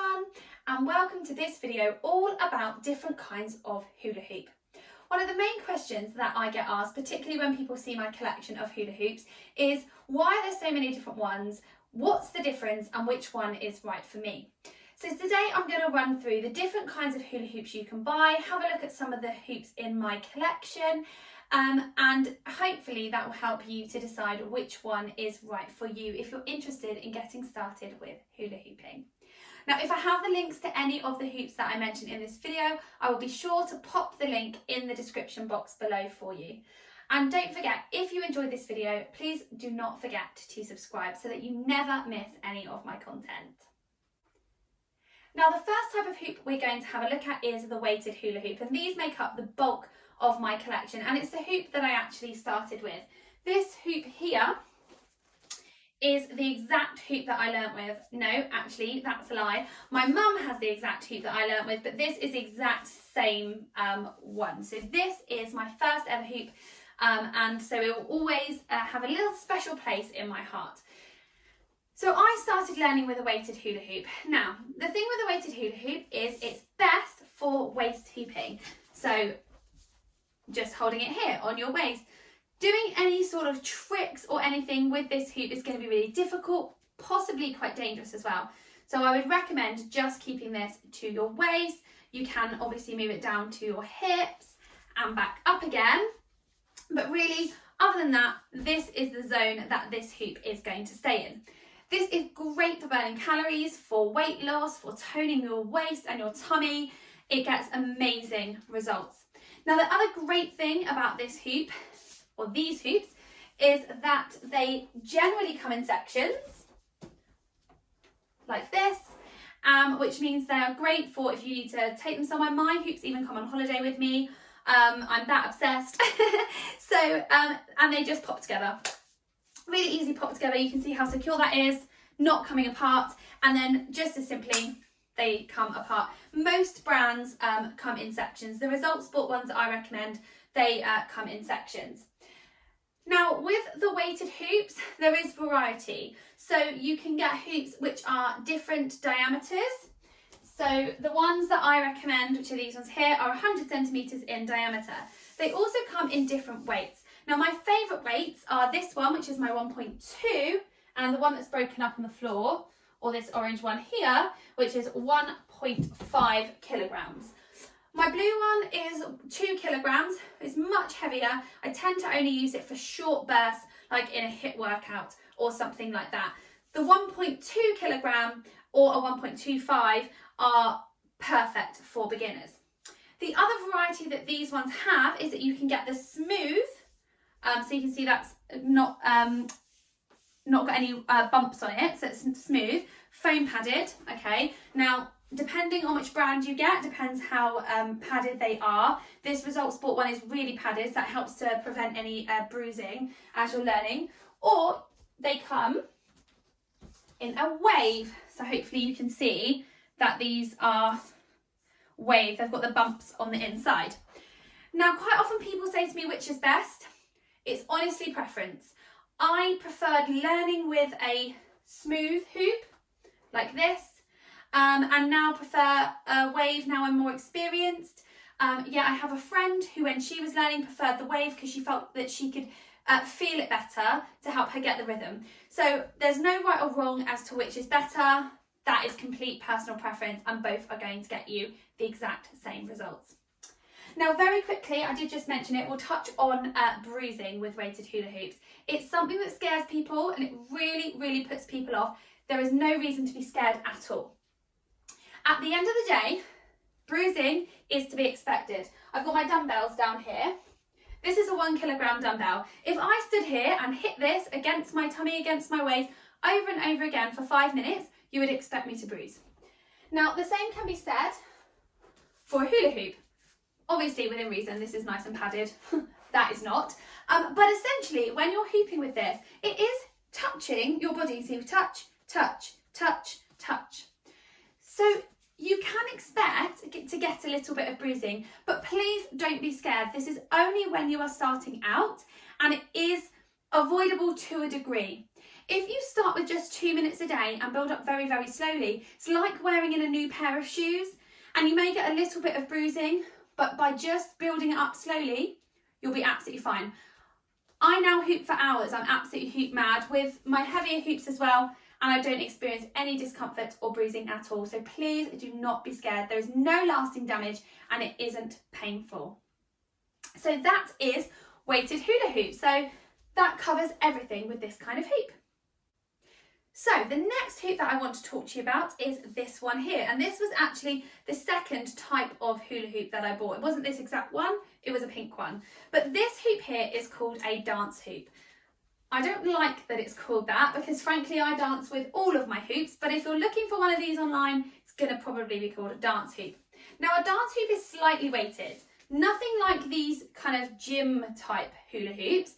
everyone, and welcome to this video all about different kinds of hula hoop. One of the main questions that I get asked, particularly when people see my collection of hula hoops, is why are there so many different ones, what's the difference, and which one is right for me? So today I'm going to run through the different kinds of hula hoops you can buy, have a look at some of the hoops in my collection, and hopefully that will help you to decide which one is right for you if you're interested in getting started with hula hooping. Now, if I have the links to any of the hoops that I mentioned in this video, I will be sure to pop the link in the description box below for you. And don't forget, if you enjoyed this video, please do not forget to subscribe so that you never miss any of my content. Now, the first type of hoop we're going to have a look at is the weighted hula hoop, and these make up the bulk of my collection, and it's the hoop that I actually started with. This hoop here is the exact hoop that I learnt with. No, actually, that's a lie. My mum has the exact hoop that I learnt with, but this is the exact same one. So this is my first ever hoop, and so it will always have a little special place in my heart. So I started learning with a weighted hula hoop. Now, the thing with a weighted hula hoop is it's best for waist hooping. So just holding it here on your waist. Doing any sort of tricks or anything with this hoop is going to be really difficult, possibly quite dangerous as well. So I would recommend just keeping this to your waist. You can obviously move it down to your hips and back up again. But really, other than that, this is the zone that this hoop is going to stay in. This is great for burning calories, for weight loss, for toning your waist and your tummy. It gets amazing results. Now, the other great thing about this hoop, or these hoops, is that they generally come in sections, like this, which means they're great for if you need to take them somewhere. My hoops even come on holiday with me. I'm that obsessed. And they just pop together. Really easy pop together. You can see how secure that is, not coming apart, and then just as simply they come apart. Most brands come in sections. The Result Sport ones that I recommend, they come in sections. Now, with the weighted hoops, there is variety. So you can get hoops which are different diameters. So the ones that I recommend, which are these ones here, are 100 centimetres in diameter. They also come in different weights. Now, my favourite weights are this one, which is my 1.2, and the one that's broken up on the floor, or this orange one here, which is 1.5 kilograms. My blue one is 2 kilograms. It's much heavier. I tend to only use it for short bursts, like in a HIIT workout or something like that. The 1.2 kilogram or a 1.25 are perfect for beginners. The other variety that these ones have is that you can get the smooth, so you can see that's not got any bumps on it, so it's smooth, foam padded. Okay, now depending on which brand you get, depends how padded they are. This Result Sport one is really padded, so that helps to prevent any bruising as you're learning. Or they come in a wave, so hopefully you can see that these are wave. They've got the bumps on the inside. Now, quite often people say to me, which is best? It's honestly preference. I preferred learning with a smooth hoop like this, and now prefer a wave. Now I'm more experienced. Yeah, I have a friend who, when she was learning, preferred the wave because she felt that she could feel it better to help her get the rhythm. So there's no right or wrong as to which is better. That is complete personal preference, and both are going to get you the exact same results. Now, very quickly, I did just mention it, we'll touch on bruising with weighted hula hoops. It's something that scares people, and it really, really puts people off. There is no reason to be scared at all. At the end of the day, bruising is to be expected. I've got my dumbbells down here. This is a 1 kilogram dumbbell. If I stood here and hit this against my tummy, against my waist, over and over again for 5 minutes, you would expect me to bruise. Now, the same can be said for a hula hoop. Obviously, within reason, this is nice and padded. That is not. But essentially, when you're hooping with this, it is touching your body. So you touch, touch, touch, touch. So you can expect to get a little bit of bruising, but please don't be scared. This is only when you are starting out, and it is avoidable to a degree. If you start with just 2 minutes a day and build up very, very slowly, it's like wearing in a new pair of shoes, and you may get a little bit of bruising, but by just building it up slowly, you'll be absolutely fine. I now hoop for hours. I'm absolutely hoop mad with my heavier hoops as well, and I don't experience any discomfort or bruising at all. So please do not be scared. There is no lasting damage and it isn't painful. So that is weighted hula hoop. So that covers everything with this kind of hoop. So the next hoop that I want to talk to you about is this one here. And this was actually the second type of hula hoop that I bought. It wasn't this exact one, it was a pink one. But this hoop here is called a dance hoop. I don't like that it's called that because frankly I dance with all of my hoops, but if you're looking for one of these online, it's going to probably be called a dance hoop. Now a dance hoop is slightly weighted. Nothing like these kind of gym type hula hoops.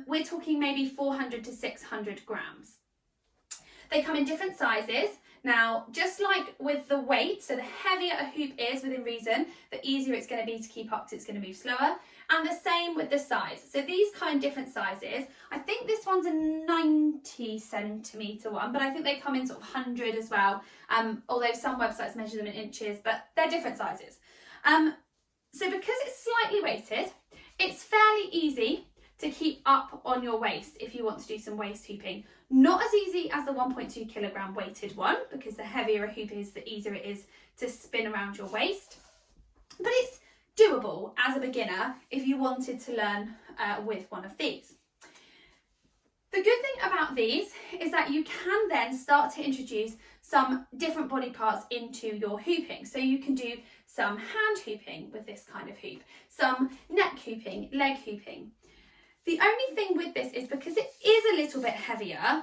We're talking maybe 400 to 600 grams. They come in different sizes. Now, just like with the weight, so the heavier a hoop is within reason, the easier it's going to be to keep up because it's going to move slower. And the same with the size. So these come in different sizes. I think this one's a 90 centimetre one, but I think they come in sort of 100 as well. Although some websites measure them in inches, but they're different sizes. So because it's slightly weighted, it's fairly easy to keep up on your waist if you want to do some waist hooping. Not as easy as the 1.2 kilogram weighted one, because the heavier a hoop is, the easier it is to spin around your waist. But it's doable as a beginner if you wanted to learn with one of these. The good thing about these is that you can then start to introduce some different body parts into your hooping. So you can do some hand hooping with this kind of hoop, some neck hooping, leg hooping. The only thing with this is because it is a little bit heavier,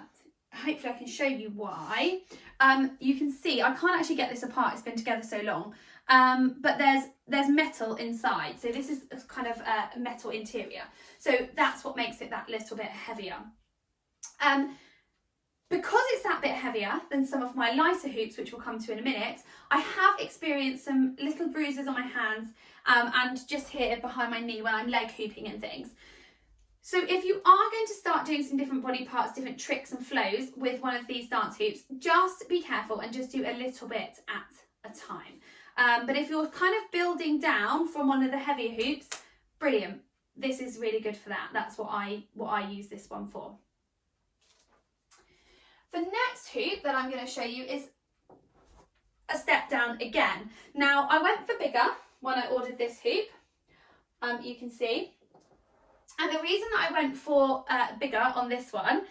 hopefully I can show you why. You can see, I can't actually get this apart, it's been together so long, but there's metal inside. So this is kind of a metal interior. So that's what makes it that little bit heavier. Because it's that bit heavier than some of my lighter hoops, which we'll come to in a minute, I have experienced some little bruises on my hands and just here behind my knee when I'm leg hooping and things. So if you are going to start doing some different body parts, different tricks and flows with one of these dance hoops, just be careful and just do a little bit at a time. But if you're kind of building down from one of the heavier hoops, brilliant. This is really good for that. That's what I use this one for. The next hoop that I'm going to show you is a step down again. Now I went for bigger when I ordered this hoop, you can see. And the reason that I went for bigger on this one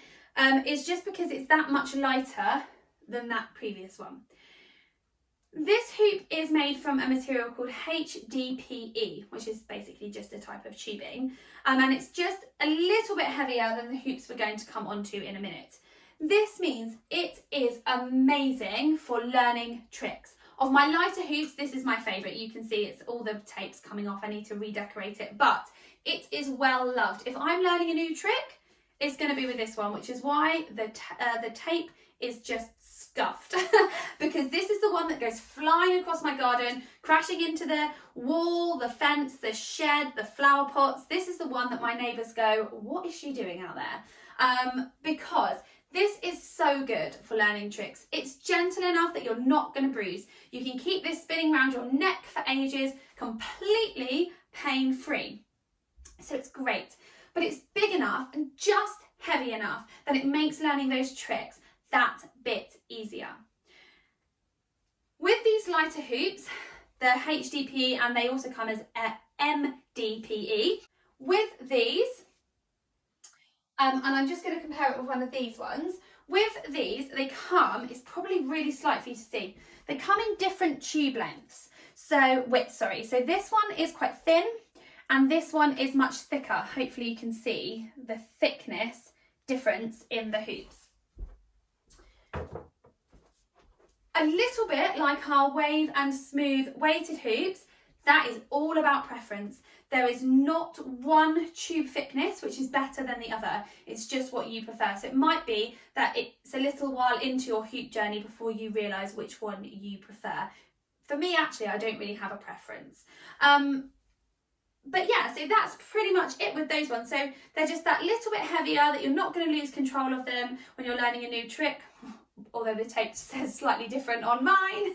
is just because it's that much lighter than that previous one. This hoop is made from a material called HDPE, which is basically just a type of tubing. And it's just a little bit heavier than the hoops we're going to come onto in a minute. This means it is amazing for learning tricks. Of my lighter hoops, this is my favourite. You can see it's all the tapes coming off. I need to redecorate it, but it is well loved. If I'm learning a new trick, it's going to be with this one, which is why the tape is just scuffed because this is the one that goes flying across my garden, crashing into the wall, the fence, the shed, the flower pots. This is the one that my neighbours go, what is she doing out there? Because this is so good for learning tricks. It's gentle enough that you're not going to bruise. You can keep this spinning around your neck for ages, completely pain-free. So it's great, but it's big enough and just heavy enough that it makes learning those tricks that bit easier. With these lighter hoops, the HDPE, and they also come as MDPE. With these, and I'm just going to compare it with one of these ones. With these, they come, it's probably really slight for you to see, they come in different tube lengths. So this one is quite thin, and this one is much thicker. Hopefully you can see the thickness difference in the hoops. A little bit like our wave and smooth weighted hoops, that is all about preference. There is not one tube thickness which is better than the other. It's just what you prefer. So it might be that it's a little while into your hoop journey before you realise which one you prefer. For me, actually, I don't really have a preference. But yeah, so that's pretty much it with those ones. So they're just that little bit heavier that you're not going to lose control of them when you're learning a new trick, although the tape says slightly different on mine.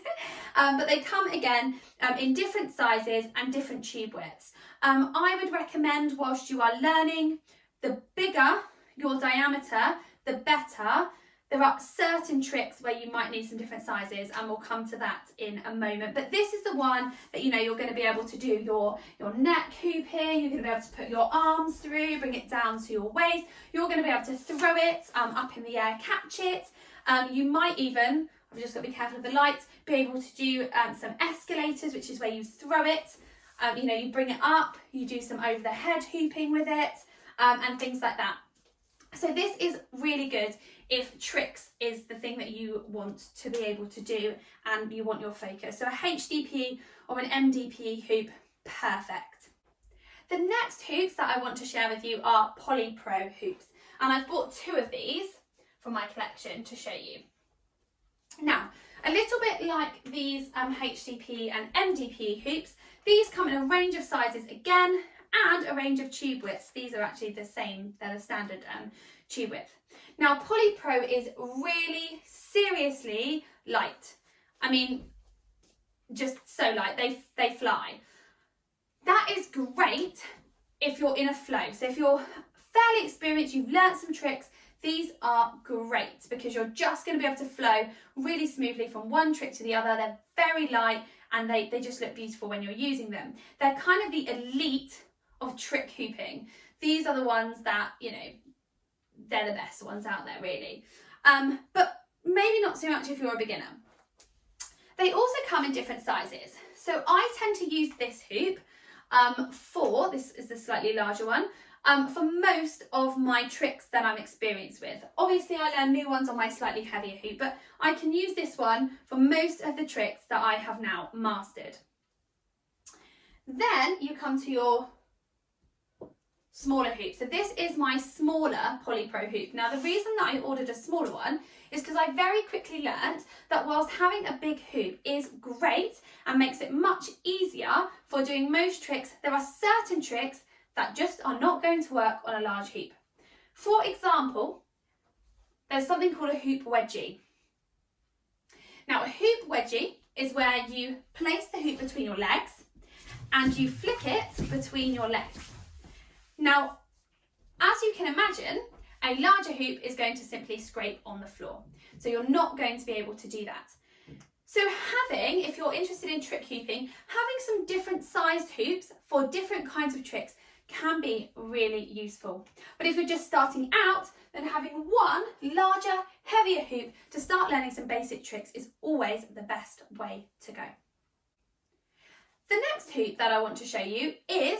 But they come again in different sizes and different tube widths. I would recommend, whilst you are learning, the bigger your diameter, the better. There are certain tricks where you might need some different sizes, and we'll come to that in a moment. But this is the one that, you know, you're going to be able to do your neck hoop here. You're going to be able to put your arms through, bring it down to your waist. You're going to be able to throw it up in the air, catch it. You might even, I've just got to be careful of the light, be able to do some escalators, which is where you throw it. You know, you bring it up, you do some over the head hooping with it, and things like that. So this is really good if tricks is the thing that you want to be able to do and you want your focus. So a HDPE or an MDPE hoop, perfect. The next hoops that I want to share with you are Polypro hoops. And I've bought 2 of these from my collection to show you. Now, a little bit like these HDPE and MDPE hoops, these come in a range of sizes again, and a range of tube widths. These are actually the same, they're the standard tube width. Now, Polypro is really seriously light. I mean, just so light, they fly. That is great if you're in a flow. So if you're fairly experienced, you've learnt some tricks, these are great because you're just going to be able to flow really smoothly from one trick to the other. They're very light and they just look beautiful when you're using them. They're kind of the elite of trick hooping. These are the ones that, you know, they're the best ones out there really. But maybe not so much if you're a beginner. They also come in different sizes. So I tend to use this hoop this is the slightly larger one, for most of my tricks that I'm experienced with. Obviously I learn new ones on my slightly heavier hoop, but I can use this one for most of the tricks that I have now mastered. Then you come to your smaller hoop. So this is my smaller Polypro hoop. Now the reason that I ordered a smaller one is because I very quickly learned that whilst having a big hoop is great and makes it much easier for doing most tricks, there are certain tricks that just are not going to work on a large hoop. For example, there's something called a hoop wedgie. Now a hoop wedgie is where you place the hoop between your legs and you flick it between your legs. Now, as you can imagine, a larger hoop is going to simply scrape on the floor. So you're not going to be able to do that. So having, if you're interested in trick hooping, having some different sized hoops for different kinds of tricks can be really useful. But if you're just starting out, then having one larger, heavier hoop to start learning some basic tricks is always the best way to go. The next hoop that I want to show you is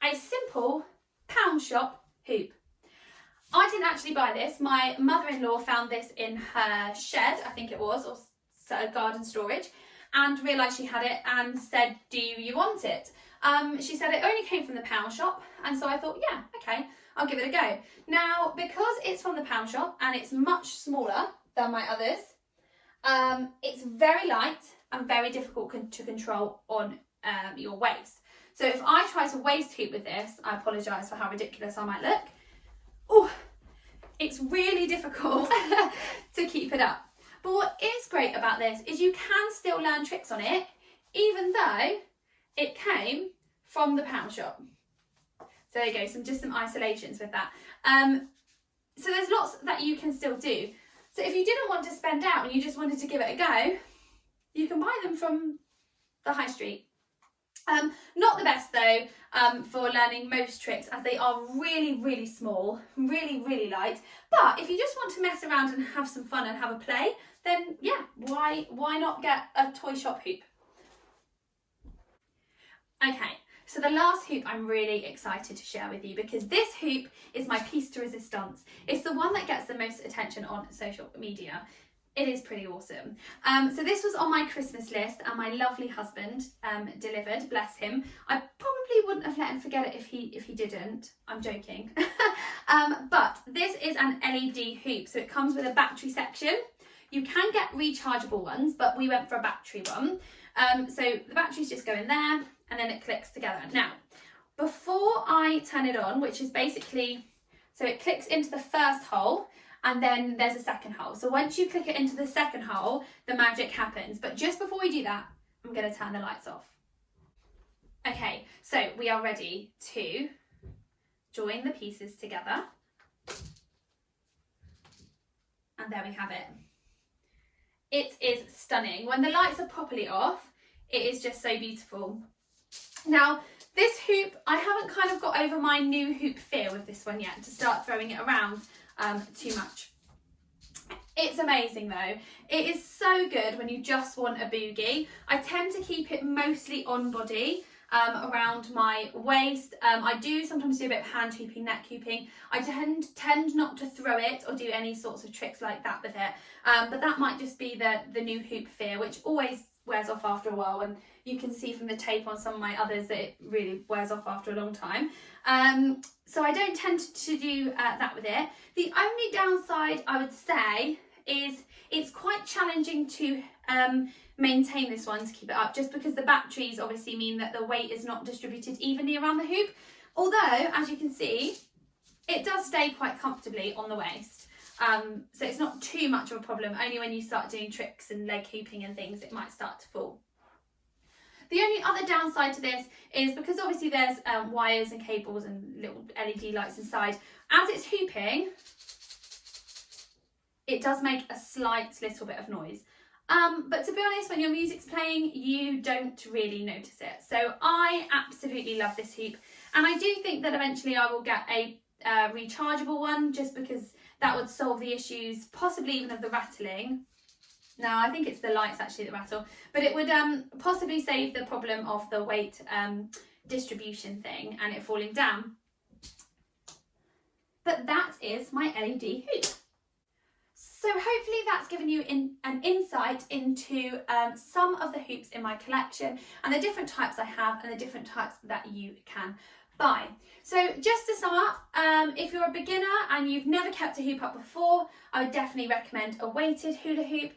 a simple pound shop hoop. I didn't actually buy this. My mother-in-law found this in her shed, I think it was, or garden storage, and realised she had it and said, do you want it? She said it only came from the pound shop, and so I thought, yeah, okay, I'll give it a go. Now, because it's from the pound shop and it's much smaller than my others, it's very light and very difficult to control on your waist. So if I try to waist hoop with this, I apologise for how ridiculous I might look. Oh, it's really difficult to keep it up. But what is great about this is you can still learn tricks on it, even though it came from the pound shop. So there you go, just some isolations with that. So there's lots that you can still do. So if you didn't want to spend out and you just wanted to give it a go, you can buy them from the high street. Not the best though for learning most tricks, as they are really, really small, really, really light. But if you just want to mess around and have some fun and have a play, then yeah, why not get a toy shop hoop? Okay, so the last hoop I'm really excited to share with you, because this hoop is my piece de resistance. It's the one that gets the most attention on social media. It is pretty awesome. So this was on my Christmas list and my lovely husband delivered, bless him. I probably wouldn't have let him forget it if he didn't. I'm joking. But this is an LED hoop, so it comes with a battery section. You can get rechargeable ones, but we went for a battery one. So the batteries just go in there and then it clicks together. Now, before I turn it on, which is basically, so it clicks into the first hole and then there's a second hole. So once you click it into the second hole, the magic happens. But just before we do that, I'm going to turn the lights off. Okay, so we are ready to join the pieces together. And there we have it. It is stunning. When the lights are properly off, it is just so beautiful. Now, this hoop, I haven't kind of got over my new hoop fear with this one yet to start throwing it around too much. It's amazing though. It is so good when you just want a boogie. I tend to keep it mostly on body, around my waist. I do sometimes do a bit of hand hooping, neck hooping. I tend not to throw it or do any sorts of tricks like that with it. But that might just be the new hoop fear, which always wears off after a while, and you can see from the tape on some of my others that it really wears off after a long time. So I don't tend to do that with it. The only downside I would say is it's quite challenging to maintain this one, to keep it up, just because the batteries obviously mean that the weight is not distributed evenly around the hoop. Although, as you can see, it does stay quite comfortably on the waist. So it's not too much of a problem. Only when you start doing tricks and leg hooping and things, it might start to fall. The only other downside to this is because obviously there's wires and cables and little LED lights inside. As it's hooping, it does make a slight little bit of noise. But to be honest, when your music's playing, you don't really notice it. So I absolutely love this hoop. And I do think that eventually I will get a rechargeable one, just because that would solve the issues, possibly even of the rattling. No, I think it's the lights actually that rattle, but it would possibly save the problem of the weight distribution thing and it falling down. But that is my LED hoop. So hopefully that's given you an insight into some of the hoops in my collection and the different types I have and the different types that you can buy. So just to sum up, if you're a beginner and you've never kept a hoop up before, I would definitely recommend a weighted hula hoop.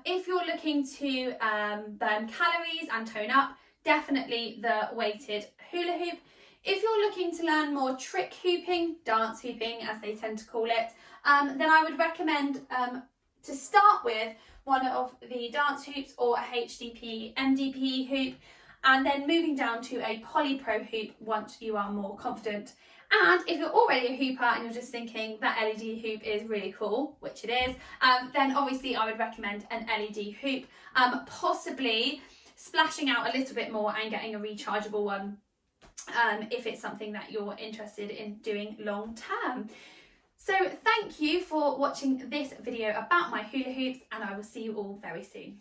If you're looking to burn calories and tone up, definitely the weighted hula hoop. If you're looking to learn more trick hooping, dance hooping as they tend to call it, then I would recommend to start with one of the dance hoops or a HDPE, MDPE hoop, and then moving down to a Polypro hoop once you are more confident. And if you're already a hooper and you're just thinking that LED hoop is really cool, which it is, then obviously I would recommend an LED hoop, possibly splashing out a little bit more and getting a rechargeable one if it's something that you're interested in doing long term. So thank you for watching this video about my hula hoops, and I will see you all very soon.